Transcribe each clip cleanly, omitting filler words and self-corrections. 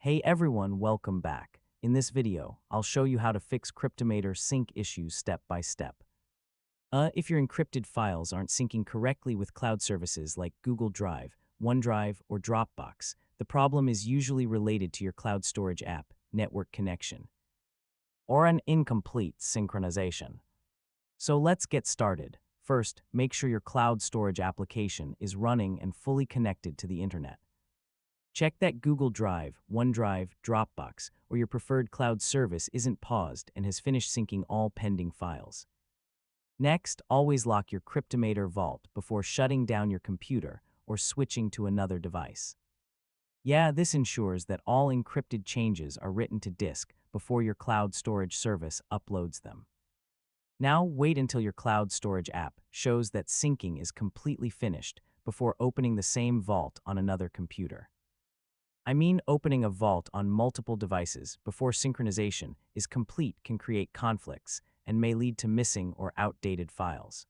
Hey everyone, welcome back. In this video, I'll show you how to fix Cryptomator sync issues step by step. If your encrypted files aren't syncing correctly with cloud services like Google Drive, OneDrive, or Dropbox, the problem is usually related to your cloud storage app, network connection, or an incomplete synchronization. So let's get started. First, make sure your cloud storage application is running and fully connected to the internet. Check that Google Drive, OneDrive, Dropbox, or your preferred cloud service isn't paused and has finished syncing all pending files. Next, always lock your Cryptomator vault before shutting down your computer or switching to another device. This ensures that all encrypted changes are written to disk before your cloud storage service uploads them. Now, wait until your cloud storage app shows that syncing is completely finished before opening the same vault on another computer. Opening a vault on multiple devices before synchronization is complete can create conflicts and may lead to missing or outdated files.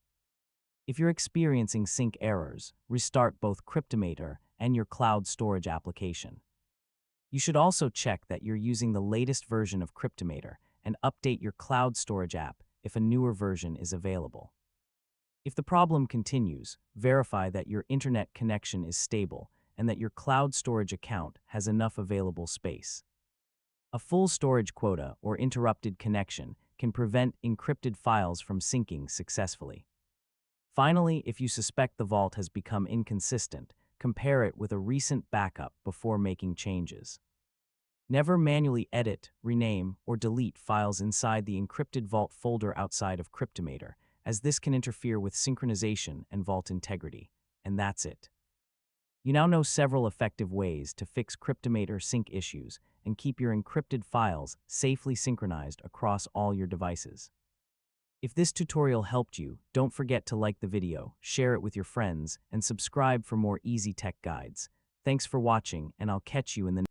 If you're experiencing sync errors, restart both Cryptomator and your cloud storage application. You should also check that you're using the latest version of Cryptomator and update your cloud storage app if a newer version is available. If the problem continues, verify that your internet connection is stable and that your cloud storage account has enough available space. A full storage quota or interrupted connection can prevent encrypted files from syncing successfully. Finally, if you suspect the vault has become inconsistent, compare it with a recent backup before making changes. Never manually edit, rename, or delete files inside the encrypted vault folder outside of Cryptomator, as this can interfere with synchronization and vault integrity. And that's it. You now know several effective ways to fix Cryptomator sync issues and keep your encrypted files safely synchronized across all your devices. If this tutorial helped you, don't forget to like the video, share it with your friends, and subscribe for more easy tech guides. Thanks for watching, and I'll catch you in the